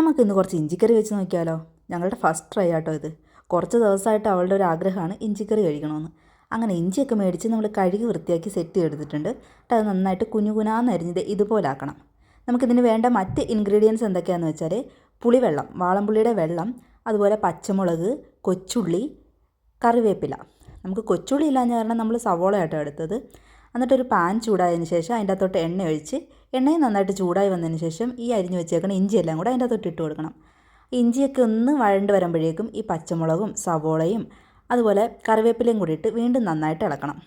നമുക്കിന്ന് കുറച്ച് ഇഞ്ചിക്കറി വെച്ച് നോക്കിയാലോ. ഞങ്ങളുടെ ഫസ്റ്റ് ട്രൈ ആട്ടോ ഇത്. കുറച്ച് ദിവസമായിട്ട് അവളുടെ ഒരു ആഗ്രഹമാണ് ഇഞ്ചിക്കറി കഴിക്കണമെന്ന്. അങ്ങനെ ഇഞ്ചിയൊക്കെ മേടിച്ച് നമ്മൾ കഴുകി വൃത്തിയാക്കി സെറ്റ് ചെയ്തെടുത്തിട്ടുണ്ട്. എന്നിട്ട് അത് നന്നായിട്ട് കുഞ്ഞുകുനാന്ന് അരിഞ്ഞത് ഇതുപോലെ ആക്കണം. നമുക്കിതിന് വേണ്ട മറ്റ് ഇൻഗ്രീഡിയൻസ് എന്തൊക്കെയാണെന്ന് വെച്ചാൽ പുളിവെള്ളം, വാളംപുളിയുടെ വെള്ളം, അതുപോലെ പച്ചമുളക്, കൊച്ചുള്ളി, കറിവേപ്പില. നമുക്ക് കൊച്ചുള്ളി ഇല്ലാഞ്ഞ കാരണം നമ്മൾ സവോളയാട്ടോ എടുത്തത്. എന്നിട്ടൊരു പാൻ ചൂടായതിന് ശേഷം അതിൻ്റെ അകത്തോട്ട് എണ്ണ ഒഴിച്ച് എണ്ണയും നന്നായിട്ട് ചൂടായി വന്നതിന് ശേഷം ഈ അരിഞ്ഞ് വെച്ചേക്കണം ഇഞ്ചിയെല്ലാം കൂടെ അതിൻ്റെ അകത്തോട്ട് ഇട്ട് കൊടുക്കണം. ഇഞ്ചിയൊക്കെ ഒന്ന് വഴണ്ട് വരുമ്പോഴേക്കും ഈ പച്ചമുളകും സവോളയും അതുപോലെ കറിവേപ്പിലയും കൂടി ഇട്ട് വീണ്ടും നന്നായിട്ട് ഇളക്കണം.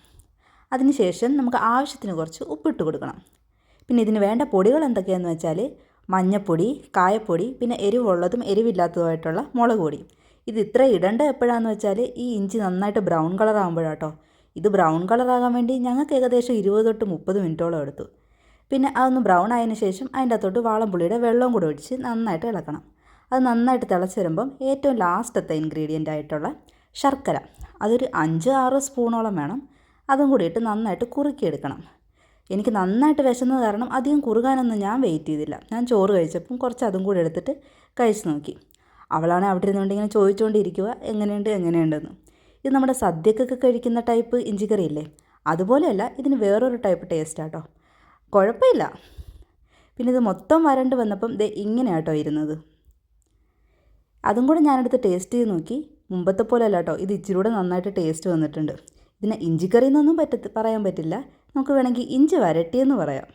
അതിനുശേഷം നമുക്ക് ആവശ്യത്തിന് കുറച്ച് ഉപ്പിട്ട് കൊടുക്കണം. പിന്നെ ഇതിന് വേണ്ട പൊടികൾ എന്തൊക്കെയാണെന്ന് വെച്ചാൽ മഞ്ഞൾപ്പൊടി, കായപ്പൊടി, പിന്നെ എരിവുള്ളതും എരിവില്ലാത്തതുമായിട്ടുള്ള മുളക് പൊടി. ഇത് ഇത്ര ഇടേണ്ട എപ്പോഴാണെന്ന് വെച്ചാൽ ഈ ഇഞ്ചി നന്നായിട്ട് ബ്രൗൺ കളർ ആകുമ്പോഴാട്ടോ. ഇത് ബ്രൗൺ കളറാകാൻ വേണ്ടി ഞങ്ങൾക്ക് ഏകദേശം 20 തൊട്ട് 30 മിനിറ്റോളം എടുത്തു. പിന്നെ അതൊന്ന് ബ്രൗൺ ആയതിന് ശേഷം അതിൻ്റെ അകത്തോട്ട് വാളംപുളിയുടെ വെള്ളവും കൂടെ ഒഴിച്ച് നന്നായിട്ട് ഇളക്കണം. അത് നന്നായിട്ട് തിളച്ച് വരുമ്പം ഏറ്റവും ലാസ്റ്റത്തെ ഇൻഗ്രീഡിയൻ്റ് ആയിട്ടുള്ള ശർക്കര, അതൊരു 5-6 സ്പൂണോളം വേണം. അതും കൂടി ഇട്ട് നന്നായിട്ട് കുറുക്കിയെടുക്കണം. എനിക്ക് നന്നായിട്ട് വിശന്നത് കാരണം അധികം കുറുകാനൊന്നും ഞാൻ വെയിറ്റ് ചെയ്തില്ല. ഞാൻ ചോറ് കഴിച്ചപ്പം കുറച്ച് അതും കൂടി എടുത്തിട്ട് കഴിച്ച് നോക്കി. അവളാണ് അവിടെ ഇരുന്നുകൊണ്ട് ഇങ്ങനെ ചോദിച്ചുകൊണ്ടിരിക്കുക എങ്ങനെയുണ്ടെന്ന്. ഇത് നമ്മുടെ സദ്യക്കൊക്കെ കഴിക്കുന്ന ടൈപ്പ് ഇഞ്ചിക്കറിയില്ലേ, അതുപോലെയല്ല, ഇതിന് വേറൊരു ടൈപ്പ് ടേസ്റ്റാട്ടോ. കുഴപ്പമില്ല. പിന്നെ ഇത് മൊത്തം വരണ്ട് വന്നപ്പം ഇങ്ങനെയാട്ടോ ഇരുന്നത്. അതും കൂടെ ഞാനെടുത്ത് ടേസ്റ്റ് ചെയ്ത് നോക്കി. മുമ്പത്തെ പോലെ അല്ല കേട്ടോ, ഇത് ഇച്ചിരി കൂടെ നന്നായിട്ട് ടേസ്റ്റ് വന്നിട്ടുണ്ട്. ഇതിനെ ഇഞ്ചിക്കറി എന്നൊന്നും പറയാൻ പറ്റില്ല. നമുക്ക് വേണമെങ്കിൽ ഇഞ്ചി വരട്ടിയെന്ന് പറയാം.